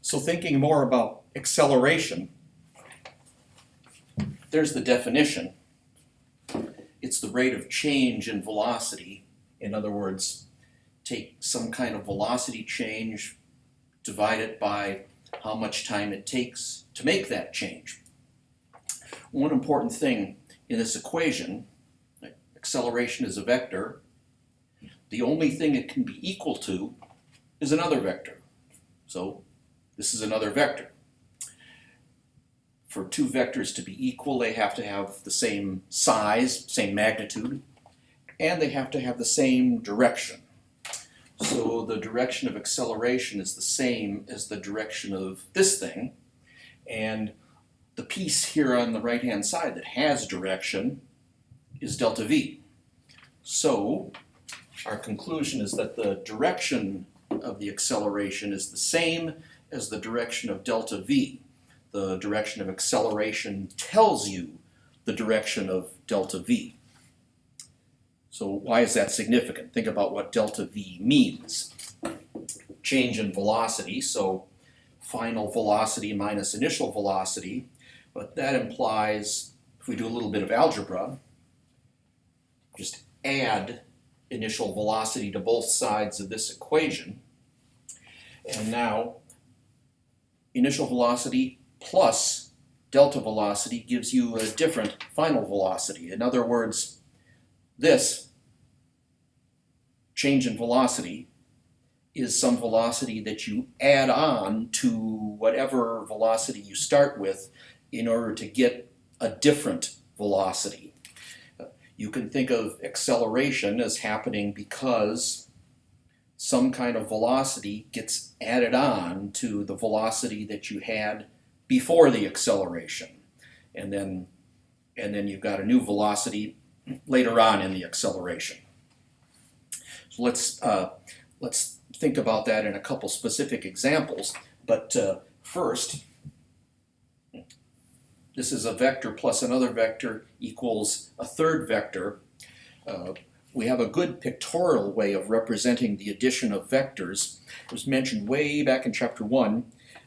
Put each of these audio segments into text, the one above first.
So thinking more about acceleration, there's the definition. It's the rate of change in velocity. In other words, take some kind of velocity change, divide it by how much time it takes to make that change. One important thing in this equation, acceleration is a vector. The only thing it can be equal to is another vector. So this is another vector. For two vectors to be equal, they have to have the same size, same magnitude, and they have to have the same direction. So the direction of acceleration is the same as the direction of this thing, and the piece here on the right-hand side that has direction is delta v. So our conclusion is that the direction of the acceleration is the same as the direction of delta v. The direction of acceleration tells you the direction of delta v. So why is that significant? Think about what delta v means. Change in velocity, so final velocity minus initial velocity, but that implies, if we do a little bit of algebra, just add initial velocity to both sides of this equation, and now initial velocity plus delta velocity gives you a different final velocity. In other words, this change in velocity is some velocity that you add on to whatever velocity you start with in order to get a different velocity. You can think of acceleration as happening because some kind of velocity gets added on to the velocity that you had before the acceleration. And then you've got a new velocity later on in the acceleration. So let's think about that in a couple specific examples. But first, this is a vector plus another vector equals a third vector. We have a good pictorial way of representing the addition of vectors. It was mentioned way back in chapter 1.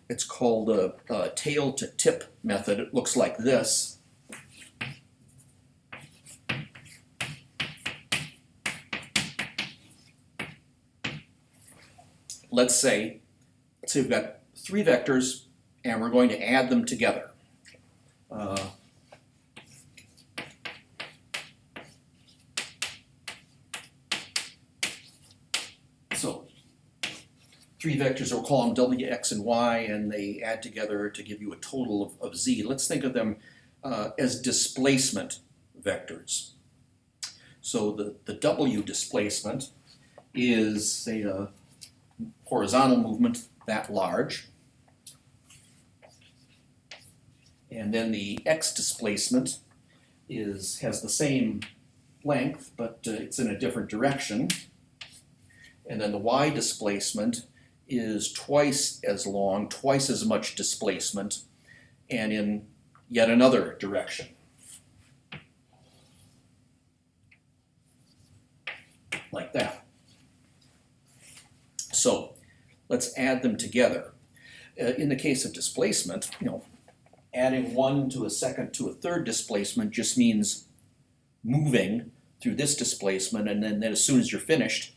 It's called a tail to tip method. It looks like this. Let's say we've got three vectors and we're going to add them together. So three vectors, we'll call them w, x, and y, and they add together to give you a total of z. Let's think of them as displacement vectors. So the w displacement is, say, a horizontal movement that large. And then the x displacement has the same length, but it's in a different direction. And then the y displacement is twice as long, twice as much displacement, and in yet another direction. Like that. So let's add them together. In the case of displacement, adding one to a second to a third displacement just means moving through this displacement, and then as soon as you're finished,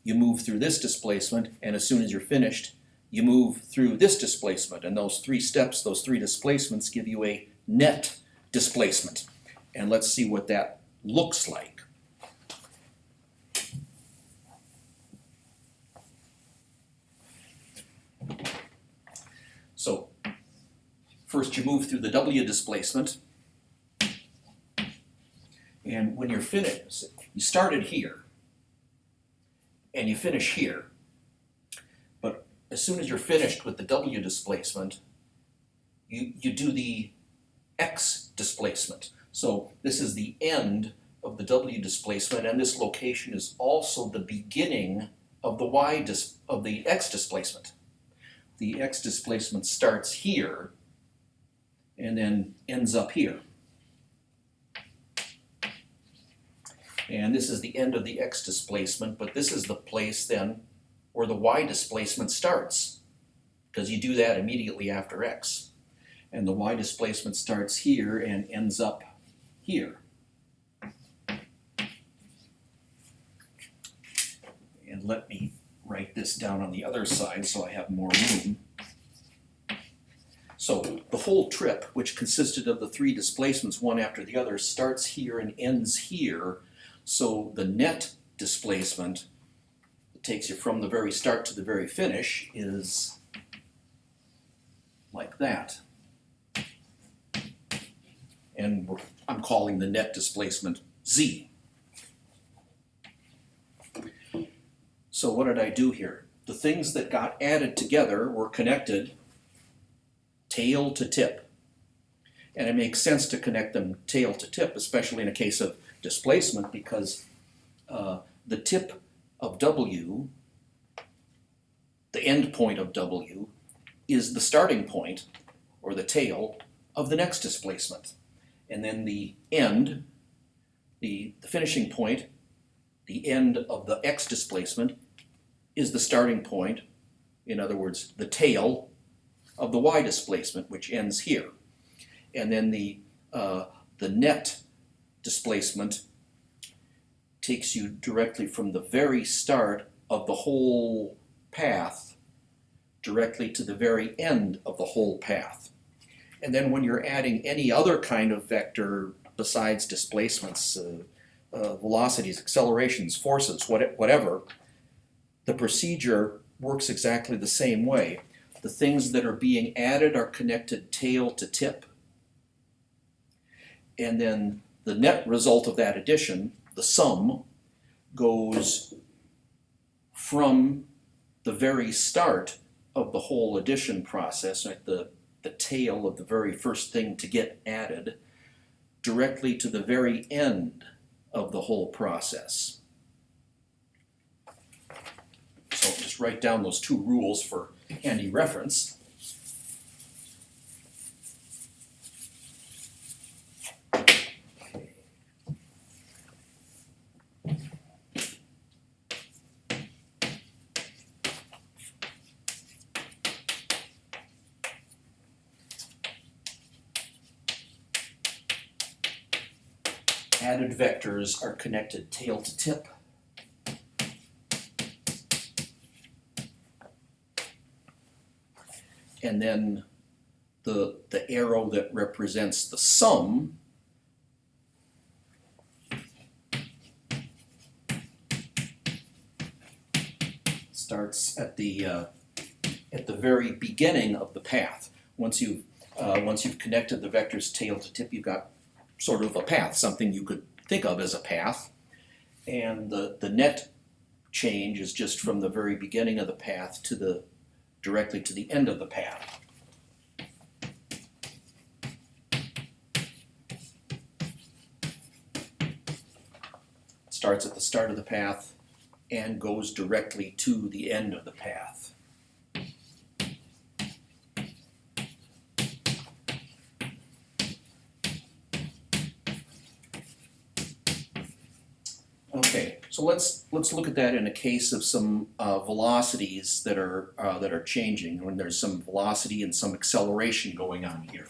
you move through this displacement, and as soon as you're finished, you move through this displacement. And those three steps, those three displacements give you a net displacement. And let's see what that looks like. So first you move through the w displacement, and when you're finished, you started here and you finish here, but as soon as you're finished with the w displacement, you do the x displacement. So this is the end of the w displacement, and this location is also the beginning of the x displacement. The x displacement starts here and then ends up here. And this is the end of the x displacement, but this is the place then where the y displacement starts. because you do that immediately after x. And the y displacement starts here and ends up here. And let me write this down on the other side so I have more room. So the whole trip, which consisted of the three displacements one after the other, starts here and ends here. So the net displacement that takes you from the very start to the very finish is like that. And I'm calling the net displacement z. So what did I do here? The things that got added together were connected tail to tip. And it makes sense to connect them tail to tip, especially in a case of displacement, because the tip of W, the end point of W, is the starting point, or the tail, of the next displacement. And then the end, the finishing point, the end of the x displacement, is the starting point, in other words, the tail of the y displacement, which ends here. And then the net displacement takes you directly from the very start of the whole path directly to the very end of the whole path. And then when you're adding any other kind of vector besides displacements, velocities, accelerations, forces, whatever, the procedure works exactly the same way. The things that are being added are connected tail to tip. And then the net result of that addition, the sum, goes from the very start of the whole addition process, right, the tail of the very first thing to get added, directly to the very end of the whole process. So just write down those two rules for handy reference. Added vectors are connected tail to tip. And then the arrow that represents the sum starts at the very beginning of the path. Once you've connected the vectors tail to tip, you've got sort of a path, something you could think of as a path. And the net change is just from the very beginning of the path to directly to the end of the path. It starts at the start of the path and goes directly to the end of the path. Okay, so let's look at that in a case of some velocities that are changing, when there's some velocity and some acceleration going on here.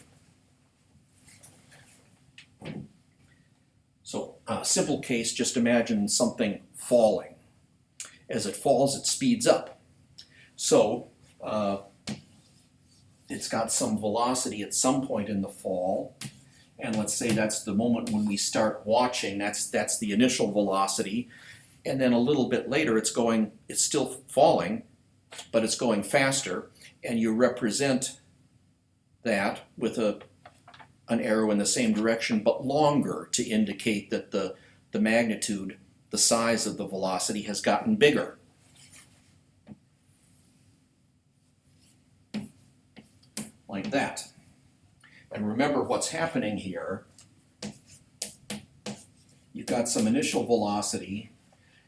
So simple case, just imagine something falling. As it falls, it speeds up. So it's got some velocity at some point in the fall. And let's say that's the moment when we start watching, that's the initial velocity. And then a little bit later it's still falling, but it's going faster. And you represent that with an arrow in the same direction, but longer, to indicate that the magnitude, the size of the velocity has gotten bigger. Like that. And remember what's happening here. You've got some initial velocity,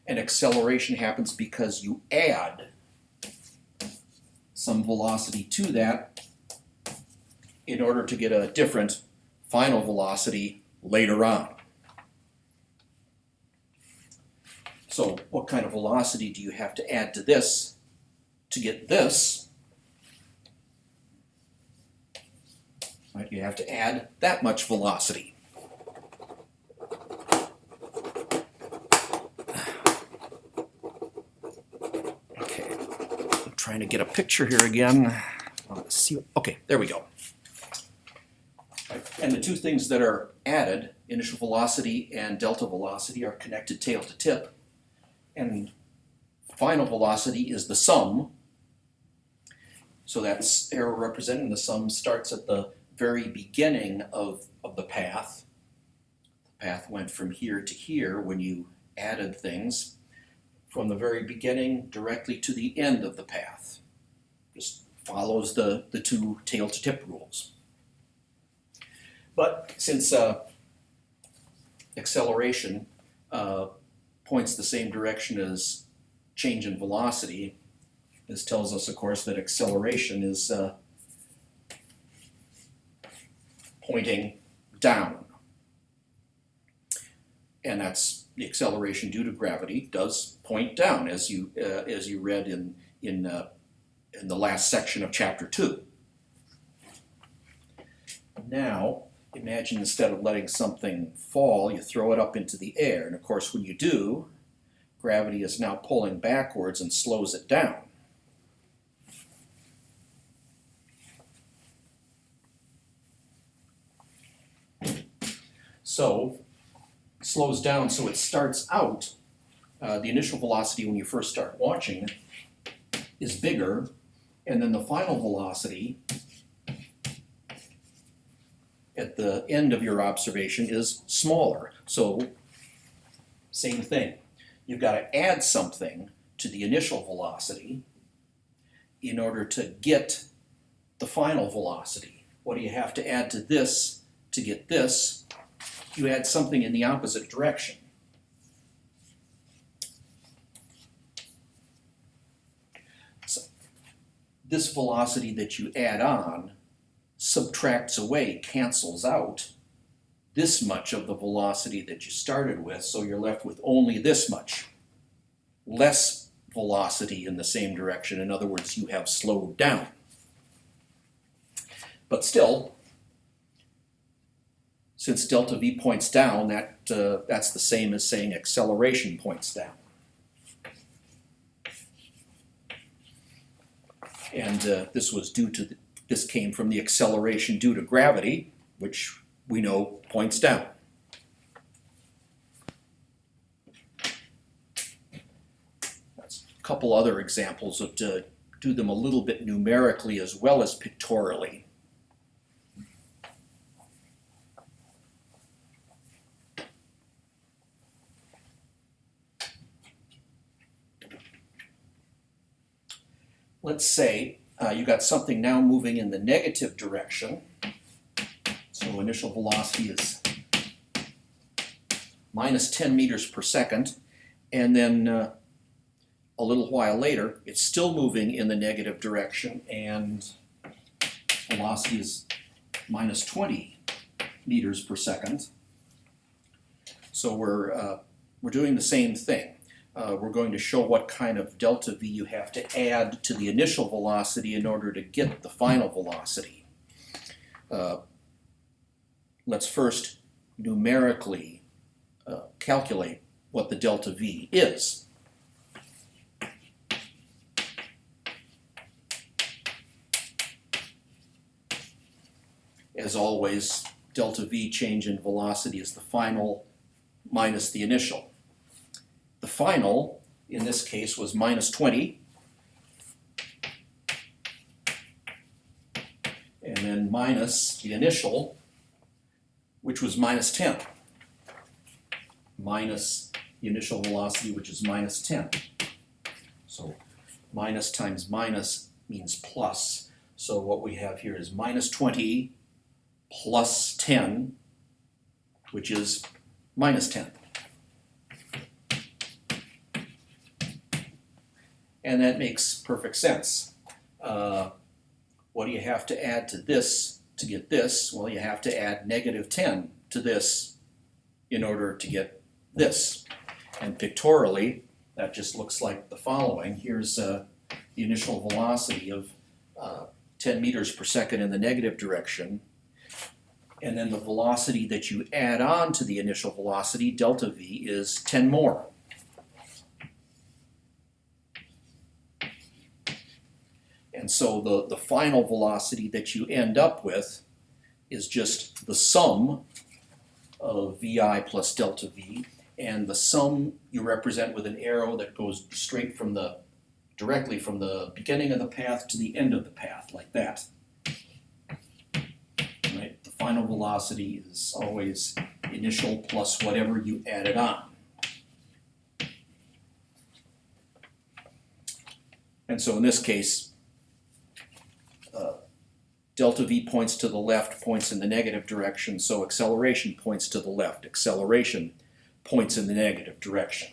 and acceleration happens because you add some velocity to that in order to get a different final velocity later on. So what kind of velocity do you have to add to this to get this? Right? You have to add that much velocity. Okay, I'm trying to get a picture here again. Let's see. Okay, there we go. Right. And the two things that are added, initial velocity and delta velocity, are connected tail to tip. And final velocity is the sum. So that's arrow representing the sum starts at the very beginning of the path. The path went from here to here when you added things. From the very beginning directly to the end of the path. Just follows the two tail to tip rules. But since acceleration points the same direction as change in velocity, this tells us, of course, that acceleration is pointing down. And that's the acceleration due to gravity does point down, as you read in the last section of chapter 2. Now, imagine instead of letting something fall, you throw it up into the air. And of course, when you do, gravity is now pulling backwards and slows it down. So, slows down, so it starts out, the initial velocity when you first start watching is bigger, and then the final velocity at the end of your observation is smaller. So, same thing. You've got to add something to the initial velocity in order to get the final velocity. What do you have to add to this to get this? You add something in the opposite direction. So, this velocity that you add on subtracts away, cancels out this much of the velocity that you started with, so you're left with only this much. Less velocity in the same direction. In other words, you have slowed down. But still, since delta v points down, that's the same as saying acceleration points down. And this was due to this came from the acceleration due to gravity, which we know points down. That's a couple other examples of to do them a little bit numerically as well as pictorially. Let's say you got something now moving in the negative direction. So initial velocity is minus 10 meters per second, and then a little while later it's still moving in the negative direction, and velocity is minus 20 meters per second. So we're doing the same thing. We're going to show what kind of delta v you have to add to the initial velocity in order to get the final velocity. Let's first numerically calculate what the delta v is. As always, delta v, change in velocity, is the final minus the initial. The final, in this case, was minus 20, and then minus the initial, which was minus 10, minus the initial velocity, which is minus 10. So minus times minus means plus. So what we have here is minus 20 plus 10, which is minus 10. And that makes perfect sense. What do you have to add to this to get this? Well, you have to add negative 10 to this in order to get this. And pictorially, that just looks like the following. Here's the initial velocity of 10 meters per second in the negative direction. And then the velocity that you add on to the initial velocity, delta v, is 10 more. And so the final velocity that you end up with is just the sum of vi plus delta v, and the sum you represent with an arrow that goes straight from directly from the beginning of the path to the end of the path, like that. Right? The final velocity is always initial plus whatever you added on. And so in this case, delta v points to the left, points in the negative direction, so acceleration points to the left, acceleration points in the negative direction.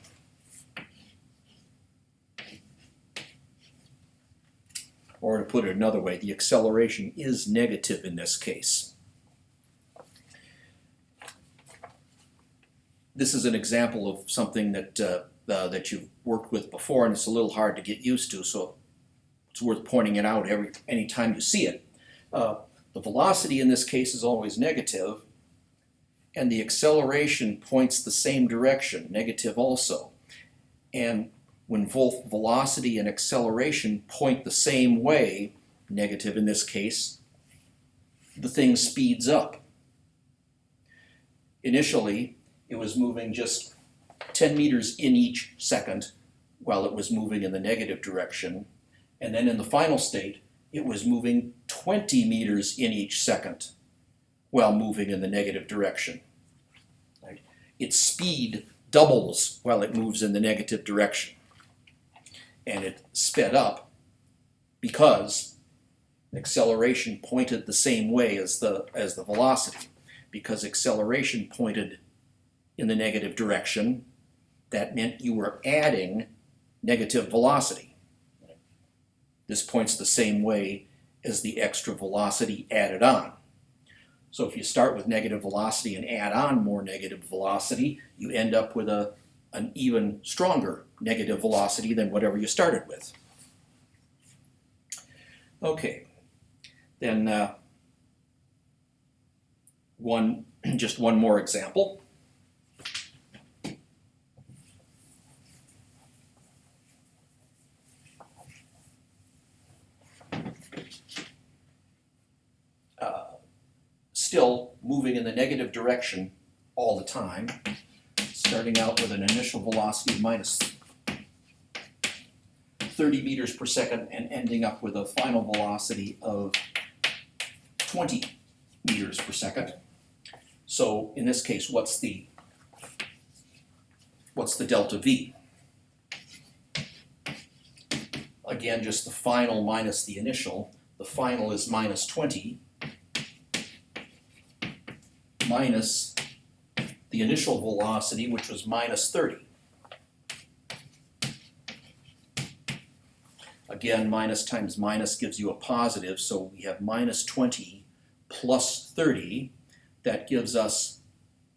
Or to put it another way, the acceleration is negative in this case. This is an example of something that you've worked with before, and it's a little hard to get used to, so it's worth pointing it out any time you see it. The velocity in this case is always negative, and the acceleration points the same direction, negative also. And when both velocity and acceleration point the same way, negative in this case, the thing speeds up. Initially, it was moving just 10 meters in each second while it was moving in the negative direction, and then in the final state, it was moving 20 meters in each second while moving in the negative direction. Right? Its speed doubles while it moves in the negative direction. And it sped up because acceleration pointed the same way as the velocity. Because acceleration pointed in the negative direction, that meant you were adding negative velocity. This points the same way as the extra velocity added on. So if you start with negative velocity and add on more negative velocity, you end up with an even stronger negative velocity than whatever you started with. Okay, then just one more example. Still moving in the negative direction all the time, starting out with an initial velocity of minus 30 meters per second and ending up with a final velocity of 20 meters per second. So in this case, what's the delta v? Again, just the final minus the initial. The final is minus 20 minus the initial velocity, which was minus 30. Again, minus times minus gives you a positive, so we have minus 20 plus 30. That gives us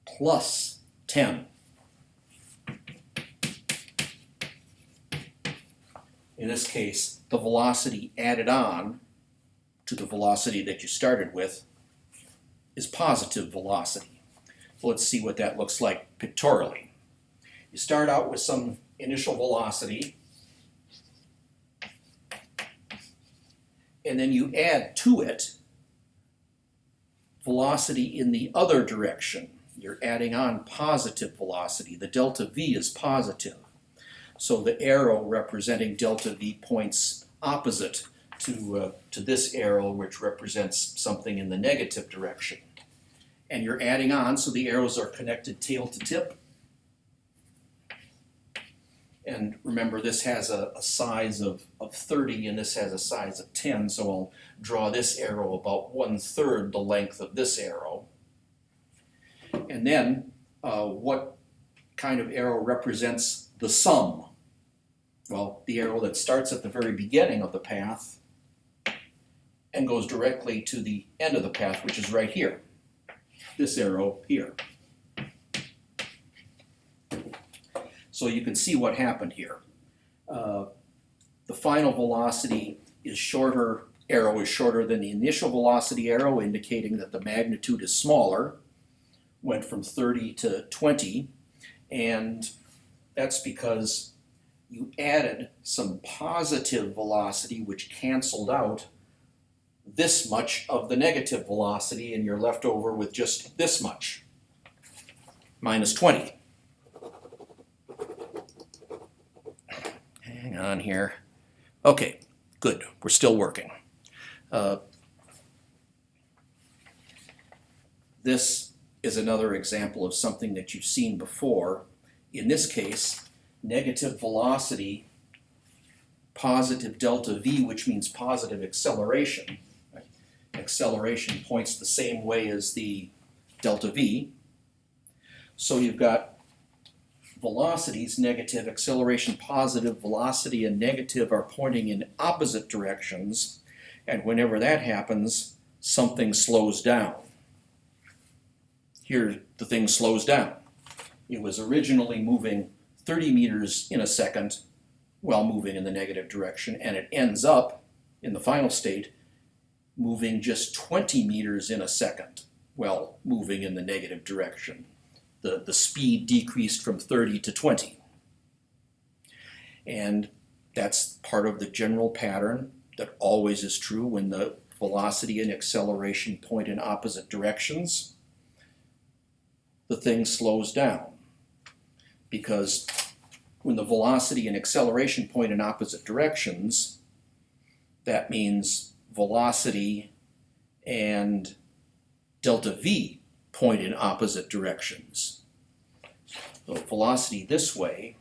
plus 10. In this case, the velocity added on to the velocity that you started with is positive velocity. So let's see what that looks like pictorially. You start out with some initial velocity, and then you add to it velocity in the other direction. You're adding on positive velocity. The delta v is positive. So the arrow representing delta v points opposite to this arrow, which represents something in the negative direction. And you're adding on, so the arrows are connected tail to tip. And remember, this has a size of 30, and this has a size of 10, so I'll draw this arrow about 1/3 the length of this arrow. And then, what kind of arrow represents the sum? Well, the arrow that starts at the very beginning of the path and goes directly to the end of the path, which is right here. This arrow here. So you can see what happened here. The final velocity is shorter arrow is shorter than the initial velocity arrow, indicating that the magnitude is smaller, went from 30 to 20, and that's because you added some positive velocity which canceled out this much of the negative velocity, and you're left over with just this much, minus 20. Hang on here. Okay, good, we're still working. This is another example of something that you've seen before. In this case, negative velocity, positive delta V, which means positive acceleration. Right? Acceleration points the same way as the delta V. So you've got velocities, negative, acceleration, positive, velocity, and negative are pointing in opposite directions, and whenever that happens, something slows down. Here, the thing slows down. It was originally moving 30 meters in a second while moving in the negative direction, and it ends up, in the final state, moving just 20 meters in a second while moving in the negative direction. The speed decreased from 30 to 20. And that's part of the general pattern that always is true when the velocity and acceleration point in opposite directions. The thing slows down, because when the velocity and acceleration point in opposite directions, that means velocity and delta V point in opposite directions. So velocity this way,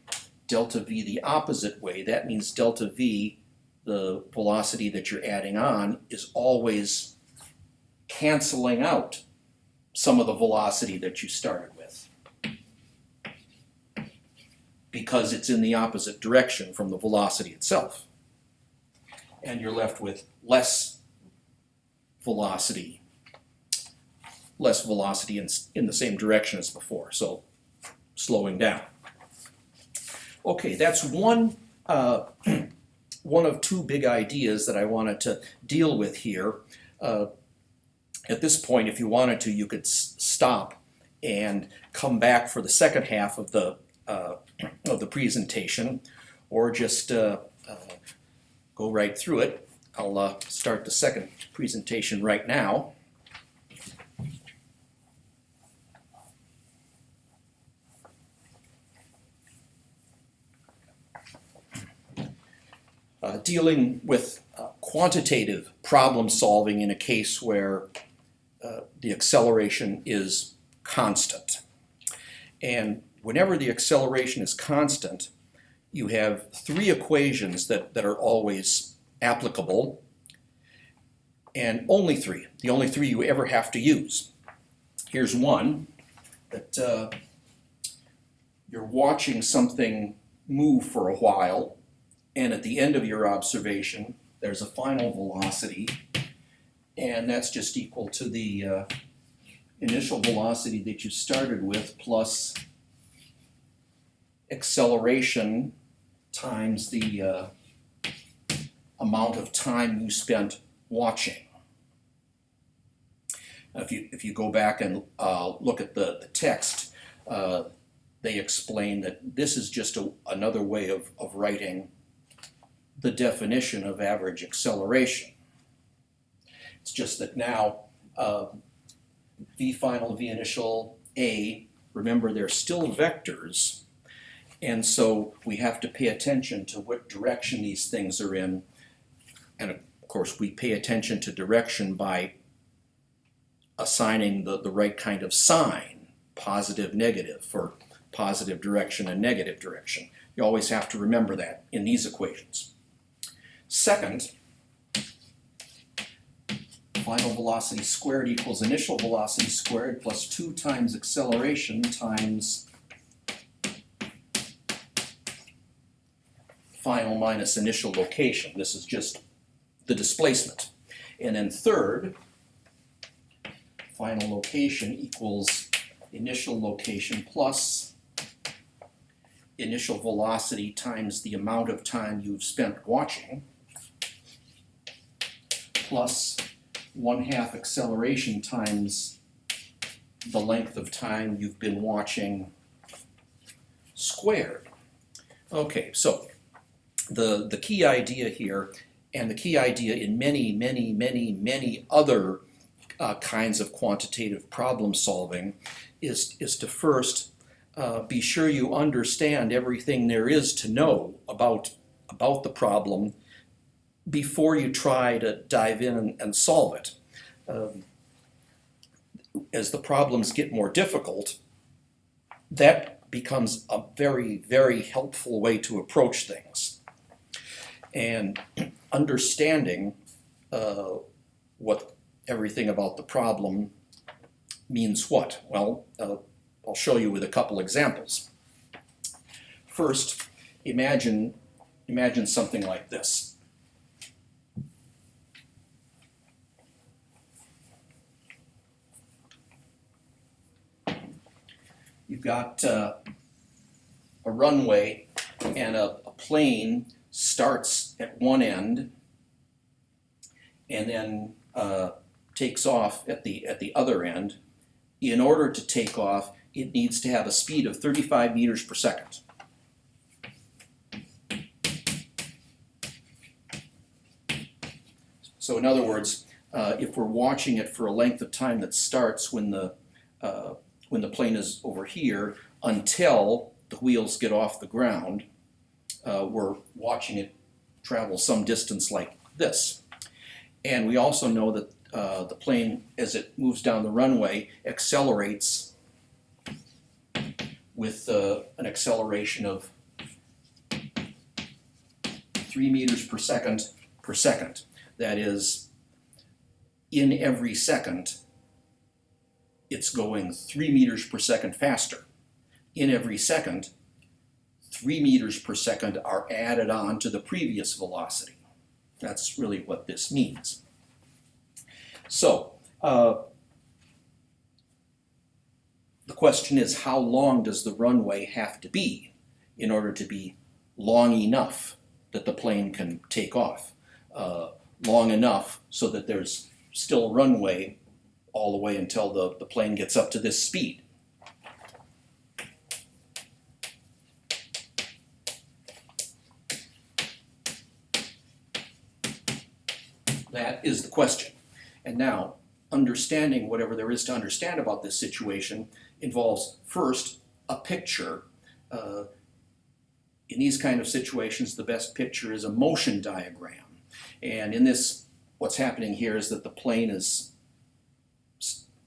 delta V the opposite way, that means delta V, the velocity that you're adding on, is always canceling out some of the velocity that you started with, because it's in the opposite direction from the velocity itself. And you're left with less velocity in the same direction as before, so slowing down. Okay, that's one of two big ideas that I wanted to deal with here. At this point, if you wanted to, you could stop and come back for the second half of the presentation, or just go right through it. I'll start the second presentation right now. Dealing with quantitative problem solving in a case where the acceleration is constant. And whenever the acceleration is constant, you have three equations that are always applicable, and only three, the only three you ever have to use. Here's one, that you're watching something move for a while, and at the end of your observation, there's a final velocity, and that's just equal to the initial velocity that you started with plus acceleration times the amount of time you spent watching. If you go back and look at the text, they explain that this is just another way of writing the definition of average acceleration. It's just that now V final, V initial, A, remember they're still vectors, and so we have to pay attention to what direction these things are in. And of course we pay attention to direction by assigning the right kind of sign, positive, negative, for positive direction and negative direction. You always have to remember that in these equations. Second, final velocity squared equals initial velocity squared plus 2 times acceleration times final minus initial location. This is just the displacement. And then third, final location equals initial location plus initial velocity times the amount of time you've spent watching, plus 1/2 acceleration times the length of time you've been watching squared. Okay, so the key idea here, and the key idea in many other kinds of quantitative problem solving, is to first be sure you understand everything there is to know about the problem before you try to dive in and solve it. As the problems get more difficult, that becomes a very helpful way to approach things. And understanding what everything about the problem means what? Well, I'll show you with a couple examples. First, imagine something like this. You've got a runway, and a plane starts at one end and then takes off at the other end. In order to take off, it needs to have a speed of 35 meters per second. So in other words, if we're watching it for a length of time that starts when the plane is over here until the wheels get off the ground, we're watching it travel some distance like this. And we also know that the plane, as it moves down the runway, accelerates with an acceleration of 3 meters per second. That is, in every second, it's going 3 meters per second faster. In every second, 3 meters per second are added on to the previous velocity. That's really what this means. So, the question is, how long does the runway have to be in order to be long enough that the plane can take off? Long enough so that there's still runway all the way until the plane gets up to this speed. That is the question. And now, understanding whatever there is to understand about this situation involves, first, a picture. In these kind of situations, the best picture is a motion diagram. And in this, what's happening here is that the plane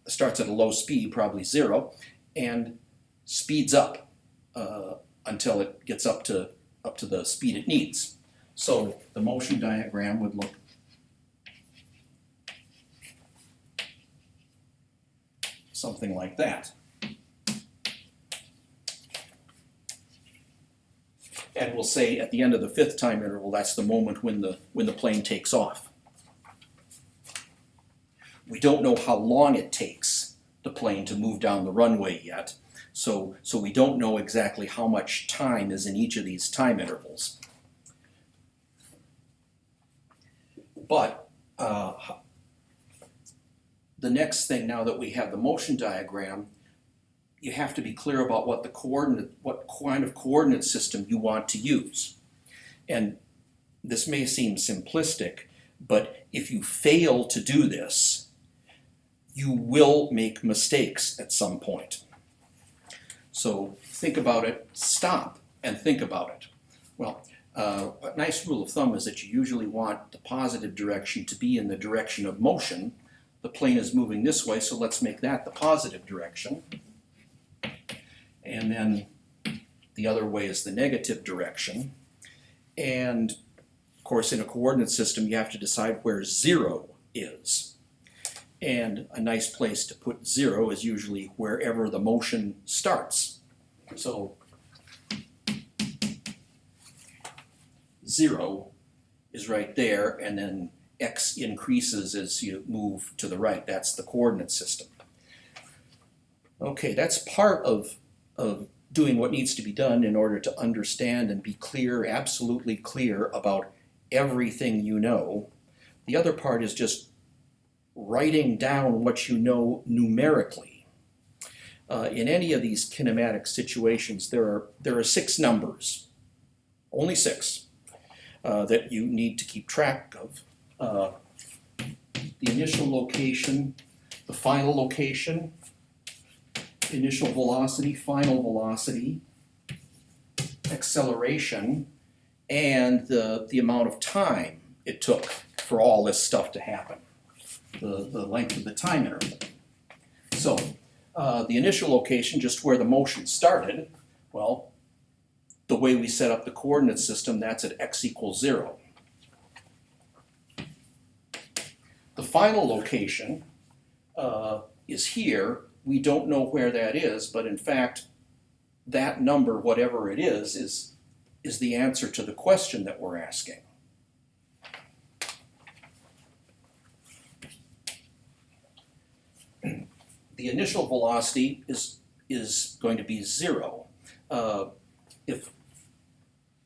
starts at a low speed, probably 0, and speeds up until it gets up to the speed it needs. So the motion diagram would look something like that. And we'll say at the end of the 5th time interval, that's the moment when the plane takes off. We don't know how long it takes the plane to move down the runway yet, so we don't know exactly how much time is in each of these time intervals. But the next thing, now that we have the motion diagram, you have to be clear about what kind of coordinate system you want to use. And this may seem simplistic, but if you fail to do this, you will make mistakes at some point. So think about it, stop and think about it. Well, a nice rule of thumb is that you usually want the positive direction to be in the direction of motion. The plane is moving this way, so let's make that the positive direction. And then the other way is the negative direction. And of course, in a coordinate system, you have to decide where 0 is. And a nice place to put 0 is usually wherever the motion starts. So 0 is right there, and then x increases as you move to the right. That's the coordinate system. Okay, that's part of doing what needs to be done in order to understand and be clear, absolutely clear about everything you know. The other part is just writing down what you know numerically. In any of these kinematic situations, there are 6 numbers, only 6, that you need to keep track of. The initial location, the final location, initial velocity, final velocity, acceleration, and the amount of time it took for all this stuff to happen, the length of the time interval. So the initial location, just where the motion started, well, the way we set up the coordinate system, that's at x equals 0. The final location is here. We don't know where that is, but in fact, that number, whatever it is the answer to the question that we're asking. The initial velocity is going to be 0.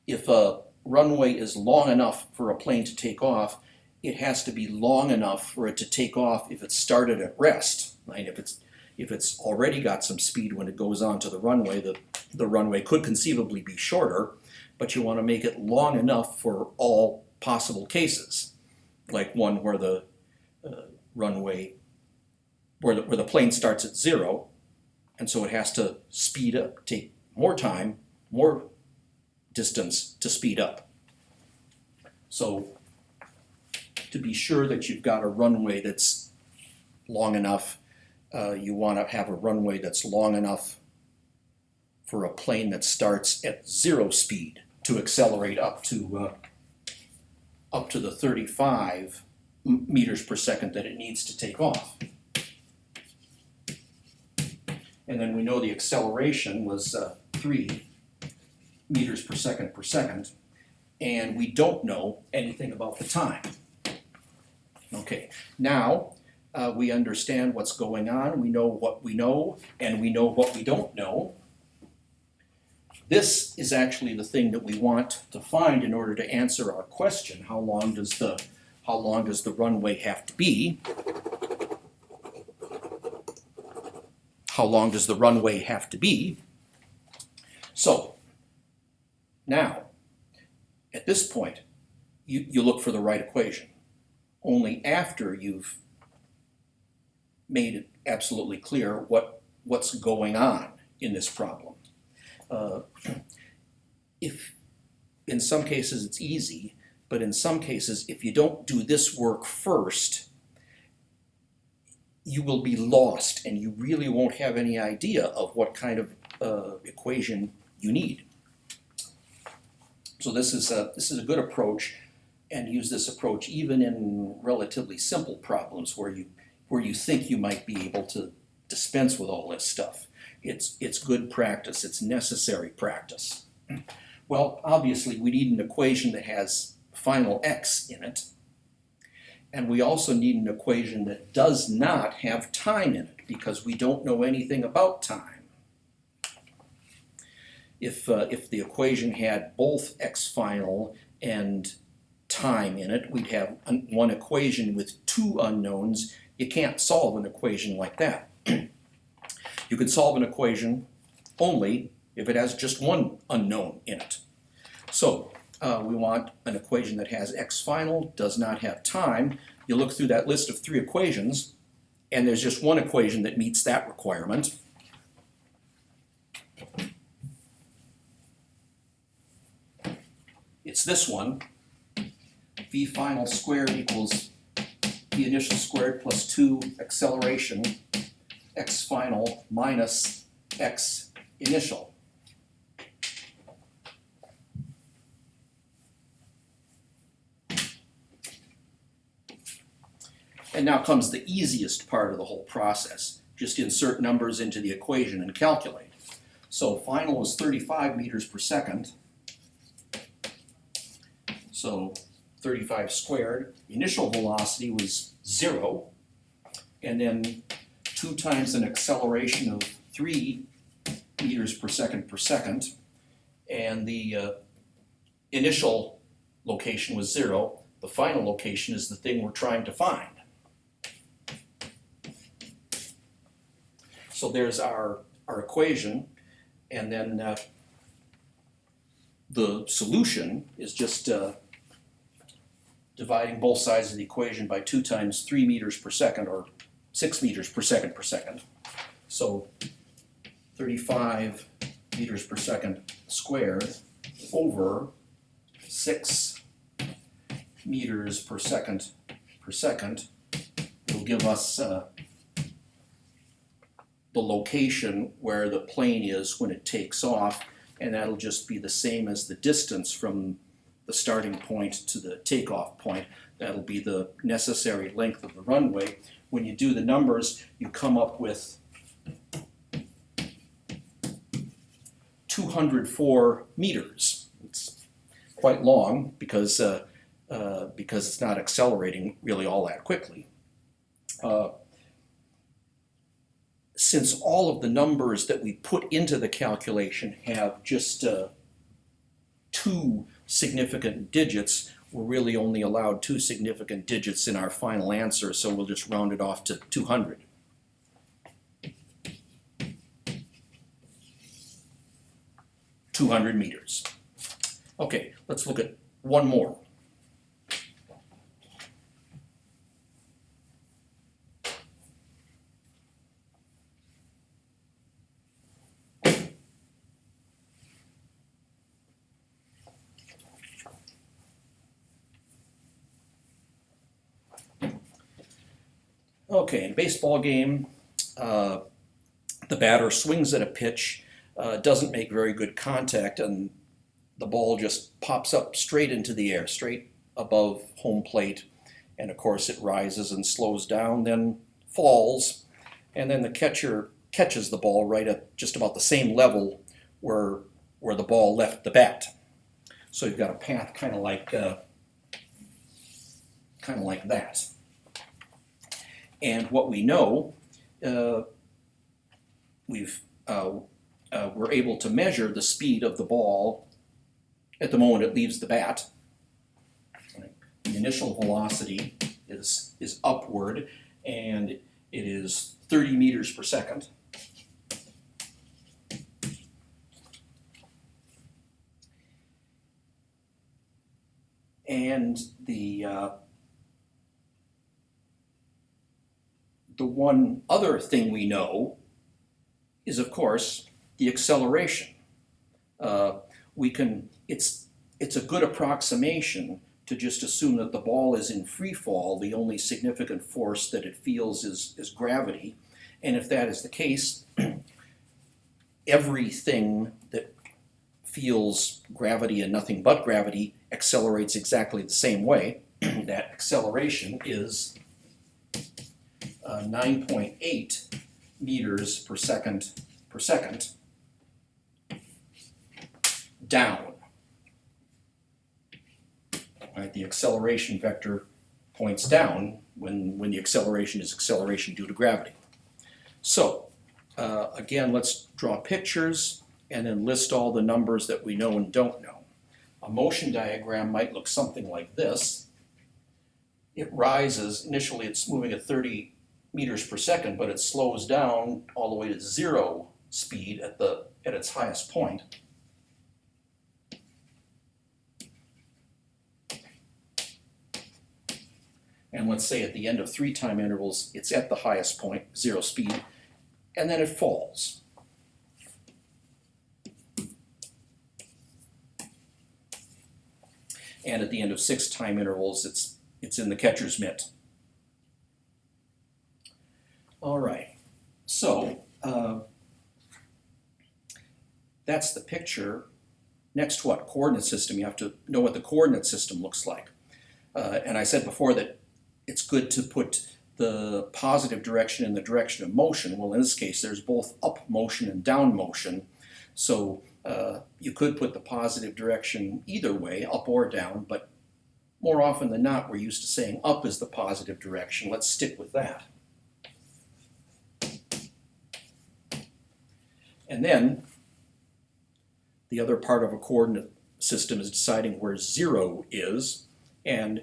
If a runway is long enough for a plane to take off, it has to be long enough for it to take off if it started at rest. Right? If it's already got some speed when it goes onto the runway runway could conceivably be shorter, but you want to make it long enough for all possible cases, like one where the runway, where the plane starts at 0, and so it has to speed up, take more time, more distance to speed up. So to be sure that you've got a runway that's long enough, you want to have a runway that's long enough for a plane that starts at 0 speed to accelerate up to the 35 meters per second that it needs to take off. And then we know the acceleration was 3 meters per second, and we don't know anything about the time. Okay, now we understand what's going on, we know what we know, and we know what we don't know. This is actually the thing that we want to find in order to answer our question, how long does the runway have to be? How long does the runway have to be? So, now, at this point, you look for the right equation. Only after you've made it absolutely clear what's going on in this problem. If in some cases it's easy, but in some cases, if you don't do this work first, you will be lost and you really won't have any idea of what kind of equation you need. So this is a good approach, and use this approach even in relatively simple problems where you think you might be able to dispense with all this stuff. It's good practice, it's necessary practice. Well, obviously we need an equation that has final x in it, and we also need an equation that does not have time in it, because we don't know anything about time. If the equation had both x final and time in it, we'd have one equation with 2 unknowns. You can't solve an equation like that. You could solve an equation only if it has just one unknown in it. So we want an equation that has x final, does not have time. You look through that list of 3 equations, and there's just one equation that meets that requirement. It's this one. V final squared equals v initial squared plus 2 acceleration x final minus x initial. And now comes the easiest part of the whole process. Just insert numbers into the equation and calculate. So final is 35 meters per second. So 35 squared. Initial velocity was 0. And then 2 times an acceleration of 3 meters per second. And the initial location was 0. the final location is the thing we're trying to find. So there's our equation, and then the solution is just dividing both sides of the equation by 2 times 3 meters per second, or 6 meters per second. So 35 meters per second squared over 6 meters per second will give us the location where the plane is when it takes off, and that'll just be the same as the distance from the starting point to the takeoff point. That'll be the necessary length of the runway. When you do the numbers, you come up with 204 meters. It's quite long because it's not accelerating really all that quickly. Since all of the numbers that we put into the calculation have just 2 significant digits, we're really only allowed 2 significant digits in our final answer, so we'll just round it off to 200. (200 meters). Okay, let's look at one more. Okay, in a baseball game, the batter swings at a pitch, doesn't make very good contact, and the ball just pops up straight into the air, straight above home plate, and of course it rises and slows down, then falls, and then the catcher catches the ball right at just about the same level where the ball left the bat. So you've got a path kind of like that. And what we know, we're able to measure the speed of the ball at the moment it leaves the bat. The initial velocity is upward, and it is 30 meters per second. And the one other thing we know is, of course, the acceleration. It's a good approximation to just assume that the ball is in free fall. The only significant force that it feels is gravity. And if that is the case, everything that feels gravity and nothing but gravity accelerates exactly the same way. That acceleration is 9.8 meters per second down. Right, the acceleration vector points down when the acceleration is acceleration due to gravity. So again, let's draw pictures and then list all the numbers that we know and don't know. A motion diagram might look something like this. It rises, initially it's moving at 30 meters per second, but it slows down all the way to 0 speed at its highest point. And let's say at the end of 3 time intervals, it's at the highest point, 0 speed, and then it falls. And at the end of 6 time intervals, it's in the catcher's mitt. All right, so that's the picture. Next, what? Coordinate system. You have to know what the coordinate system looks like. And I said before that it's good to put the positive direction in the direction of motion. Well, in this case, there's both up motion and down motion. So you could put the positive direction either way, up or down, but more often than not, we're used to saying up is the positive direction. Let's stick with that. And then the other part of a coordinate system is deciding where 0 is. And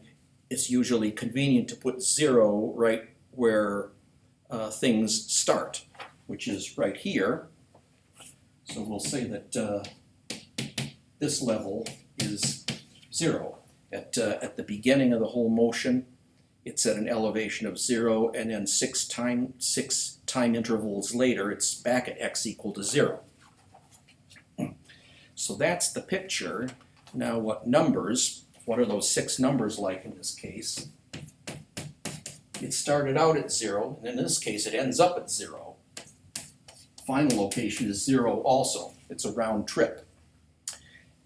it's usually convenient to put 0 right where things start, which is right here. So we'll say that this level is 0. At the beginning of the whole motion, it's at an elevation of 0, and then six time intervals later, it's back at x equal to 0. So that's the picture. Now what are those 6 numbers like in this case? It started out at 0, and in this case it ends up at 0. Final location is 0 also. It's a round trip.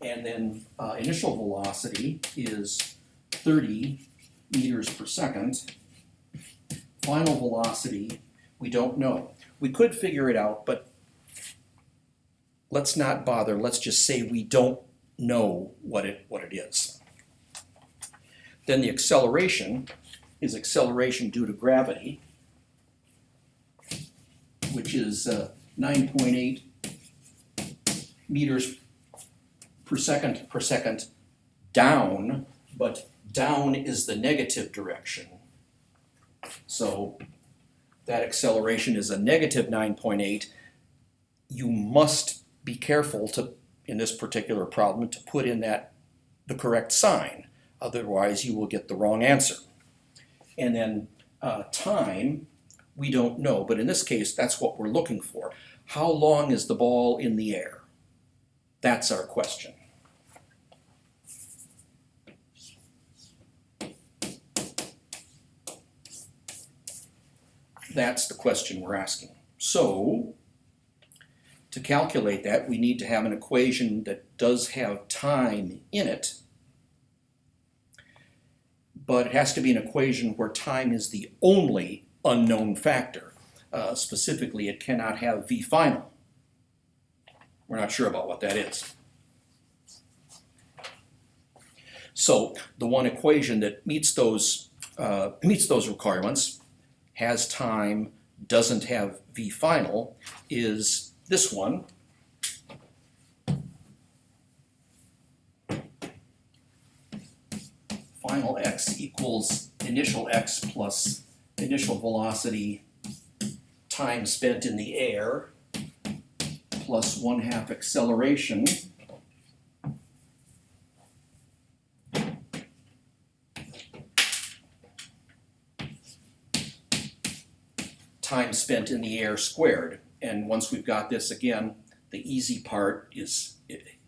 And then initial velocity is 30 meters per second. Final velocity, we don't know. We could figure it out, but let's not bother. Let's just say we don't know what it is. Then the acceleration is acceleration due to gravity, which is 9.8 meters per second down, but down is the negative direction. So that acceleration is a negative 9.8. You must be careful to, in this particular problem, to put in the correct sign. Otherwise, you will get the wrong answer. And then time, we don't know, but in this case, that's what we're looking for. How long is the ball in the air? That's our question. That's the question we're asking. So, to calculate that, we need to have an equation that does have time in it, but it has to be an equation where time is the only unknown factor. Specifically, it cannot have v final. We're not sure about what that is. So the one equation that meets those requirements, has time, doesn't have v final, is this one. Final x equals initial x plus initial velocity time spent in the air plus 1/2 acceleration time spent in the air squared. And once we've got this, again, the easy part is,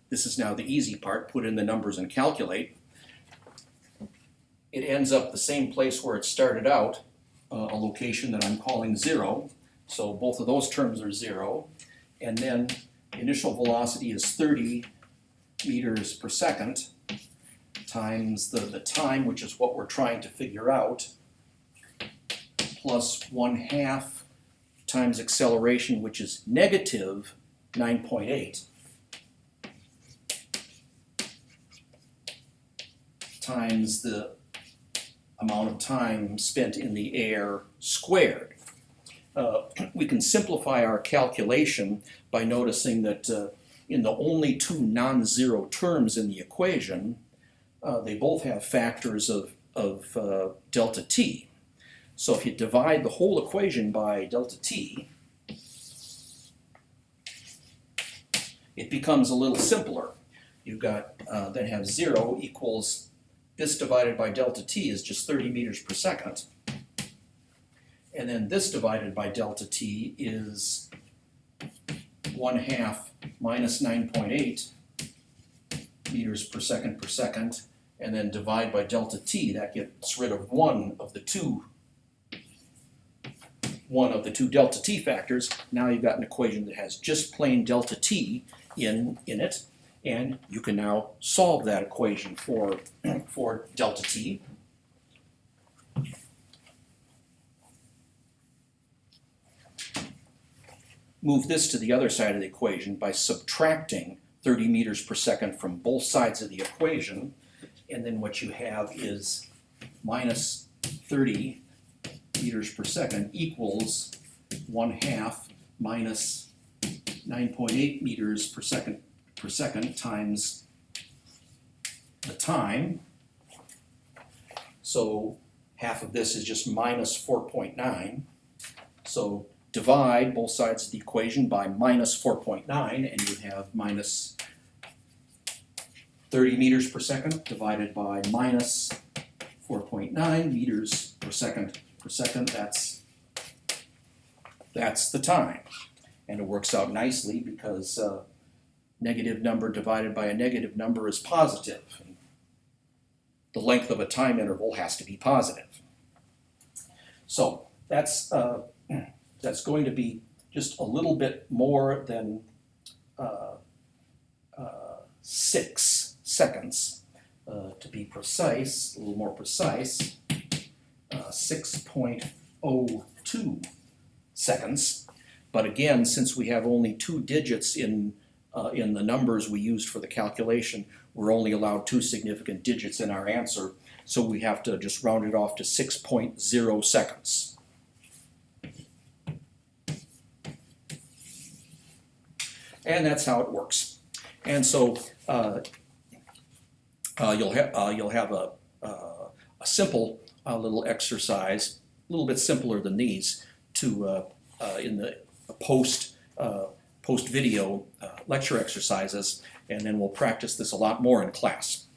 this is now the easy part, put in the numbers and calculate. It ends up the same place where it started out, a location that I'm calling 0. So both of those terms are 0. And then initial velocity is 30 meters per second times the time, which is what we're trying to figure out, plus 1/2 times acceleration, which is negative 9.8, times the amount of time spent in the air squared. We can simplify our calculation by noticing that in the only 2 non-zero terms in the equation, they both have factors of delta t. So if you divide the whole equation by delta t, it becomes a little simpler. You've got, then have 0 equals, this divided by delta t is just 30 meters per second. And then this divided by delta t is 1/2 minus 9.8 meters per second, and then divide by delta t, that gets rid of one of the two delta t factors. Now you've got an equation that has just plain delta t in it, and you can now solve that equation for delta t. Move this to the other side of the equation by subtracting 30 meters per second from both sides of the equation, and then what you have is minus 30 meters per second equals 1/2 minus 9.8 meters per second times the time. So half of this is just minus 4.9. So divide both sides of the equation by minus 4.9 and you have minus 30 meters per second divided by minus 4.9 meters per second. That's the time. And it works out nicely because negative number divided by a negative number is positive. The length of a time interval has to be positive. So that's going to be just a little bit more than 6 seconds. To be precise, a little more precise, 6.02 seconds. But again, since we have only 2 digits in the numbers we used for the calculation, we're only allowed 2 significant digits in our answer, so we have to just round it off to 6.0 seconds. And that's how it works. And so you'll have a simple little exercise, a little bit simpler than these, to in the post video lecture exercises, and then we'll practice this a lot more in class.